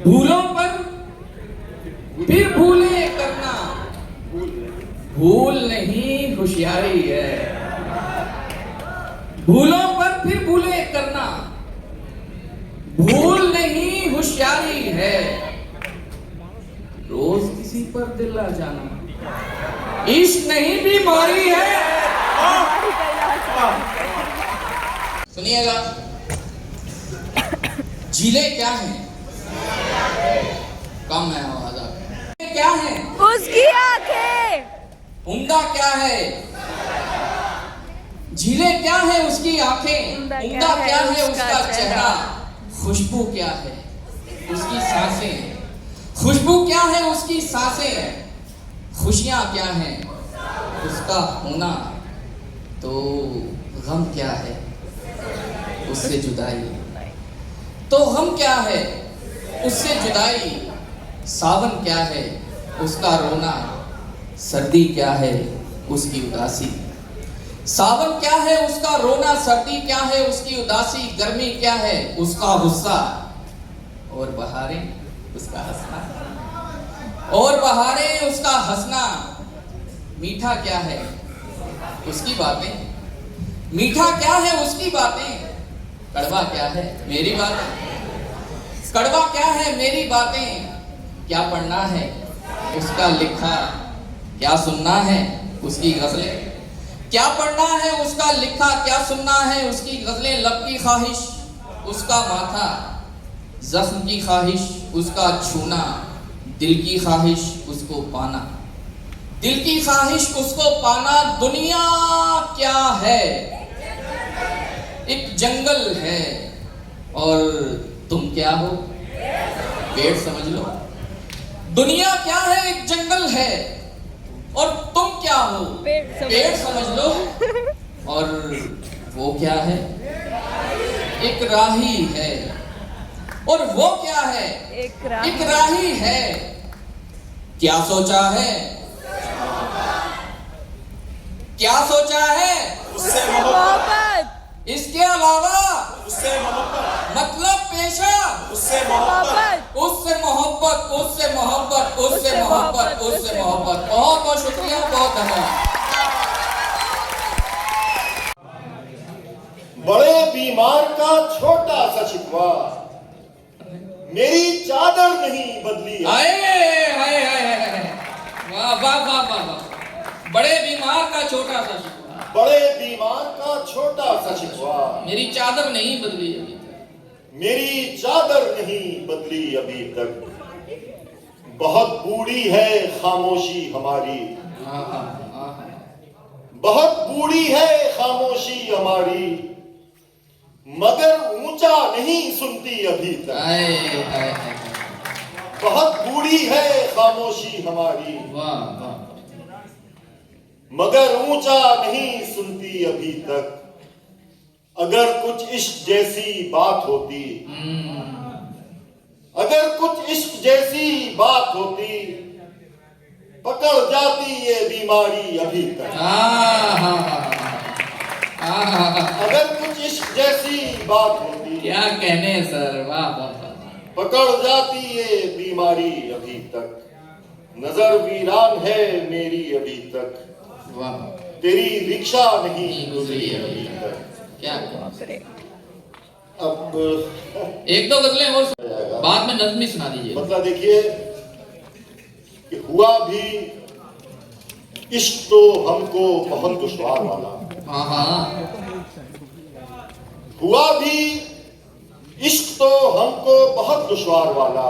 भूलों पर फिर भूले करना, भूल नहीं होशियारी है। भूलों पर फिर भूले करना, भूल नहीं होशियारी है। रोज किसी पर दिल आ जाना, इश्क नहीं बीमारी है। सुनिएगा, झीलें क्या हैं? कम है आवाज आपकी। क्या है? उसकी आंखें। उम्दा क्या है? झीलें क्या है? उसकी आंखें। उम्दा क्या है? उसका चेहरा। खुशबू क्या है? उसकी सांसें। खुशबू क्या है? उसकी सांसें। खुशियां क्या है? उसका होना। तो गम क्या है? उससे जुदाई। तो हम क्या है? उससे जुदाई। सावन क्या है? उसका रोना। सर्दी क्या है? उसकी उदासी। सावन क्या है? उसका रोना। सर्दी क्या है? उसकी उदासी। गर्मी क्या है? उसका गुस्सा। और बहारें उसका हंसना। और बहारें उसका हंसना। मीठा क्या है? उसकी बातें। मीठा क्या है? उसकी बातें। कड़वा क्या है? मेरी बातें। कड़वा क्या है? मेरी बातें। क्या पढ़ना है? उसका लिखा। क्या सुनना है? उसकी गजलें। क्या पढ़ना है? उसका लिखा। क्या सुनना है? उसकी गजलें। लब की ख्वाहिश, उसका माथा। जख्म की ख्वाहिश, उसका छूना। दिल की ख्वाहिश, उसको पाना। दिल की ख्वाहिश, उसको पाना। दुनिया क्या है? एक जंगल है। और तुम क्या हो? पेड़ समझ लो। दुनिया क्या है? एक जंगल है। और तुम क्या हो? पेड़ समझ लो। और वो क्या है? एक राही है। और वो क्या है? एक राही है। क्या सोचा है? क्या सोचा है? उससे मोहब्बत। इसके अलावा उससे मोहब्बत, मतलब पेशा। उससे मोहब्बत, उससे मोहब्बत, उससे मोहब्बत, उससे मोहब्बत, उससे मोहब्बत। बहुत बहुत शुक्रिया, बहुत धन्यवाद। बड़े बीमार का छोटा सा शिकवा, मेरी चादर नहीं बदली। आए हाय हाय हाय, वाह वाह वाह वाह वाह। बड़े बीमार का छोटा सा शिकवा, बड़े बीमार का छोटा सा शिकवा, मेरी चादर नहीं बदली अभी तक। मेरी चादर नहीं बदली अभी तक। बहुत बूढ़ी है खामोशी हमारी, बहुत बूढ़ी है खामोशी हमारी, मगर ऊंचा नहीं सुनती अभी तक। आए हाय हाय, बहुत बूढ़ी है खामोशी हमारी, वाह वाह। मगर ऊंचा नहीं सुनती अभी तक। अगर कुछ इश्क जैसी बात होती, अगर कुछ इश्क जैसी बात होती, पकड़ जाती ये बीमारी अभी तक। अगर कुछ इश्क जैसी बात होती, क्या कहने सर, वाह वाह वाह। पकड़ जाती ये बीमारी अभी तक। नजर वीरान है मेरी अभी तक, वाह, तेरी रिक्शा नहीं गुजरी अभी तक। क्या अब एक दो गजलें और बाद में नज़्मी सुना दीजिए। मतलब देखिए कि हुआ भी इश्क तो हमको बहुत दुश्वार वाला, हाँ हाँ, हुआ भी इश्क तो हमको बहुत दुश्वार वाला,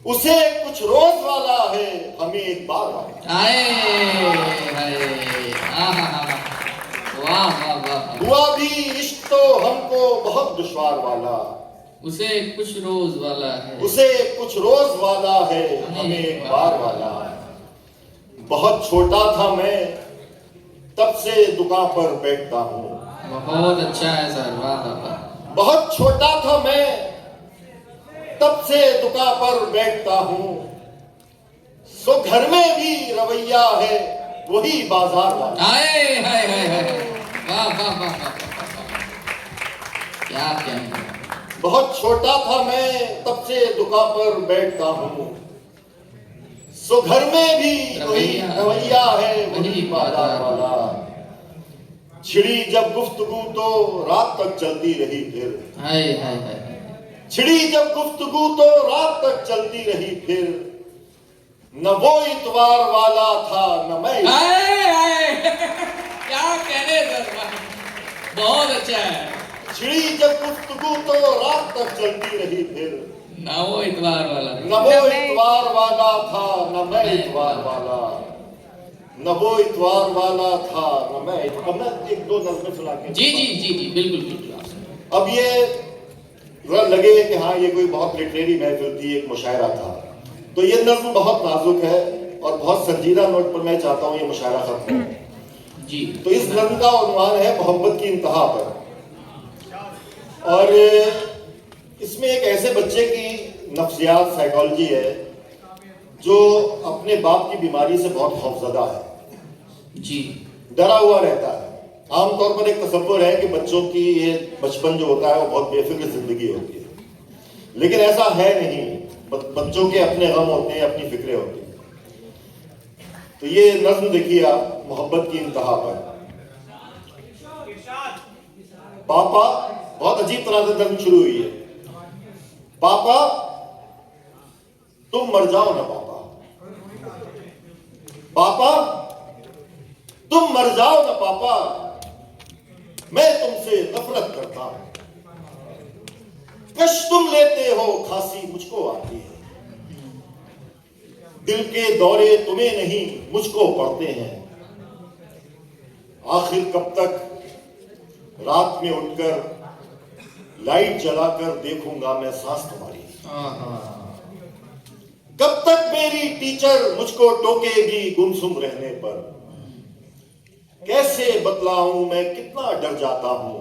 उसे कुछ रोज वाला है हमें एक बार वाला। आए हाय, वाह वाह वाह। हुआ भी इश्क तो हमको बहुत दुश्वार वाला, उसे कुछ रोज वाला है, उसे कुछ रोज वाला है, हमें एक बार वाला। बहुत छोटा था मैं, तब से दुकान पर बैठता हूँ। बहुत अच्छा है सर, वाह वाह वाह। बहुत छोटा था मैं, तब से दुकान पर बैठता हूँ। सो घर में भी रवैया है वही बाजार वाला। हाय हाय हाय हाय, वाह वाह वाह वाह, क्या कहना। बहुत छोटा था मैं, तब से दुकान पर बैठता हूँ। सो घर में भी वही रवैया है वही बाजार वाला। छिड़ी जब गुफ्तगू तो रात तक चलती रही फिर। हाय हाय हाय, छिड़ी जब गुफ्तगू तो रात तक चलती रही फिर। न वो इतवार वाला था न मैं। हाय हाय, क्या कहने सर, बहुत अच्छा है। छिड़ी जब गुफ्तगू तो रात तक चलती रही फिर। ना वो इतवार वाला, न वो इतवार वाला था न मैं इतवार वाला। न वो इतवार वाला था न मैं। अब मैं एक दो नज़में सुना के। जी जी जी जी, बिल्कुल बिल्कुल। अब ये लगे कि हाँ ये कोई बहुत लिटरेरी महफिल थी, एक मुशायरा था, तो ये नज़्म बहुत नाजुक है और बहुत संजीदा नोट पर मैं चाहता हूँ ये मुशायरा खत्म हो। जी, तो इस नज़्म का उन्वान है मोहब्बत की इंतहा पर। और इसमें एक ऐसे बच्चे की नफ्सियात, साइकोलॉजी है जो अपने बाप की बीमारी से बहुत खौफजदा है जी, डरा हुआ रहता है। आमतौर पर एक तसव्वुर है कि बच्चों की ये बचपन जो होता है वो बहुत बेफिक्र जिंदगी होती है, लेकिन ऐसा है नहीं। बच्चों के अपने गम होते हैं, अपनी फिक्रें होती हैं। तो ये नज़्म देखिए आप, मोहब्बत की इंतहा पर। पापा, बहुत अजीब तरह से नज़्म शुरू हुई है। पापा तुम मर जाओ ना पापा, पापा तुम मर जाओ ना पापा, मैं तुमसे नफरत करता हूं। कश तुम लेते हो खांसी मुझको आती है, दिल के दौरे तुम्हें नहीं मुझको पड़ते हैं। आखिर कब तक रात में उठकर लाइट जलाकर देखूंगा मैं सांस तुम्हारी। कब तक मेरी टीचर मुझको टोकेगी गुमसुम रहने पर। कैसे बतलाऊं मैं कितना डर जाता हूं,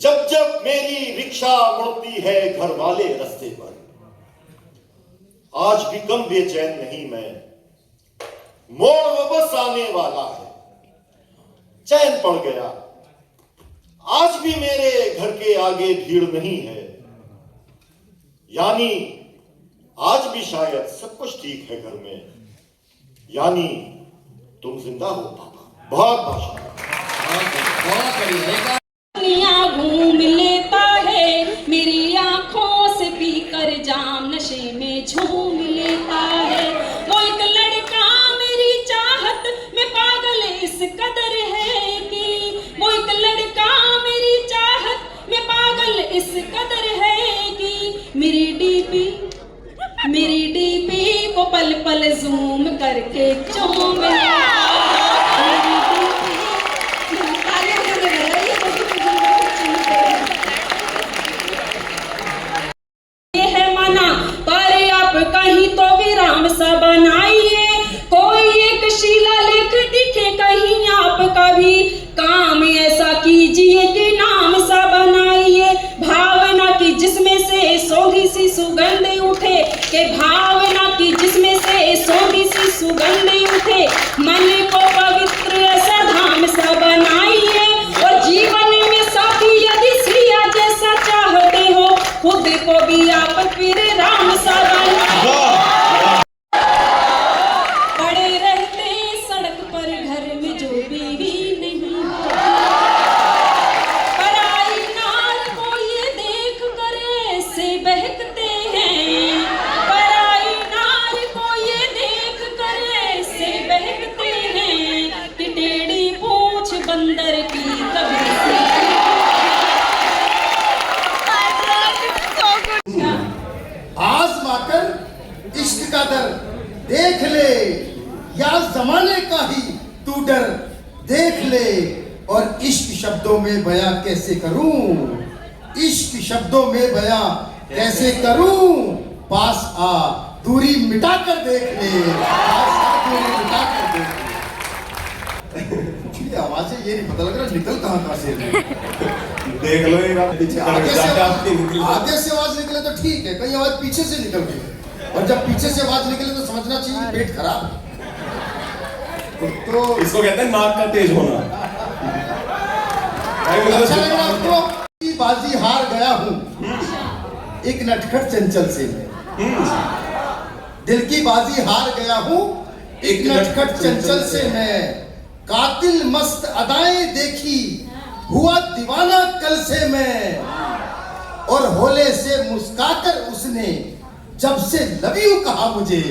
जब जब मेरी रिक्शा मुड़ती है घर वाले रास्ते पर। आज भी कम बेचैन नहीं मैं, मोड़ वो बस आने वाला है। चैन पड़ गया, आज भी मेरे घर के आगे भीड़ नहीं है। यानी आज भी शायद सब कुछ ठीक है घर में। यानी तुम जिंदा हो पापा। बहुत बहुत बढ़िया। दुनिया घूम लेता है मेरी आंखों से पीकर जाम, नशे में झूम लेता है। वो एक लड़का मेरी चाहत में पागल इस कदर है कि, वो एक लड़का मेरी चाहत में पागल इस कदर है कि मेरी डीपी को पल पल जूम करके चूम कहीं तो विराम सा बनाइए, कोई एक शिलालेख दिखे कहीं आपका भी काम ऐसा कीजिए कि नाम सा बनाइए। भावना की जिसमें से सौंधी सी सुगंध उठे, के भावना की जिसमें से सौंधी सी सुगंध उठे, मन को पवित्र ऐसा धाम सा बनाइए। और जीवन में साथी यदि सिया जैसा चाहते हो, खुद को भी आप फिर राम सा पड़े रहते सड़क पर घर में जो बीवी नहीं, पराई नार को ये देख कर ऐसे बहकते हैं, पराई नार को ये देख कर ऐसे बहकते हैं। में बयां कैसे करूं, इश्क शब्दों में बयां कैसे करूं, पास आ दूरी मिटा कर देख ले, पास आ दूरी मिटा कर देख ले। ये आवाज है, ये नहीं पता लग रहा निकल कहाँ से देख लो एक आप पीछे आगे आपकी निकली से आगे से आवाज निकले तो ठीक है, कहीं आवाज पीछे से निकल गई, और जब पीछे से आवाज निकले तो समझना चाहिए कि पेट खराब है। तो इसको कहते हैं नाक का तेज होना। अच्छा लग रहा आपको? की बाजी हार गया हूं एक नटखट चंचल से मैं, दिल की बाजी हार गया हूं एक नटखट चंचल से मैं, कातिल मस्त अदाएं देखी हुआ दीवाना कल से मैं, और होले से मुस्काकर उसने जब से लव यू कहा मुझे,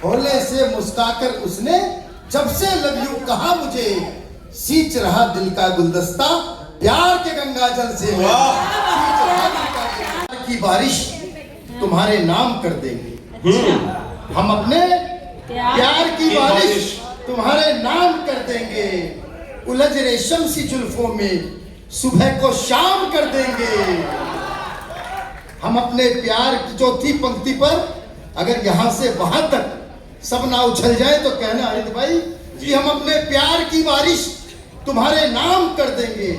होले से मुस्काकर उसने जब से लव यू कहा मुझे, सींच रहा दिल का गुलदस्ता प्यार के गंगा जल से मैं, सींच रहा दिल का प्यार की बारिश तुम्हारे नाम कर देंगे, हम अपने प्यार की बारिश तुम्हारे नाम कर देंगे, उलझ रेशम सी जुल्फों में सुबह को शाम कर देंगे, हम अपने प्यार की चौथी पंक्ति पर अगर यहां से वहां तक सब ना उछल जाए तो कहना हरित भाई कि हम अपने प्यार की बारिश तुम्हारे नाम कर देंगे,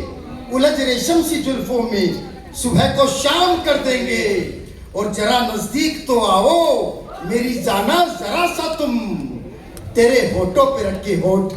उलझ रेशम सी जुल्फों में सुबह को शाम कर देंगे, और जरा नजदीक तो आओ मेरी जाना जरा सा तुम, तेरे होठों पे रखे होठ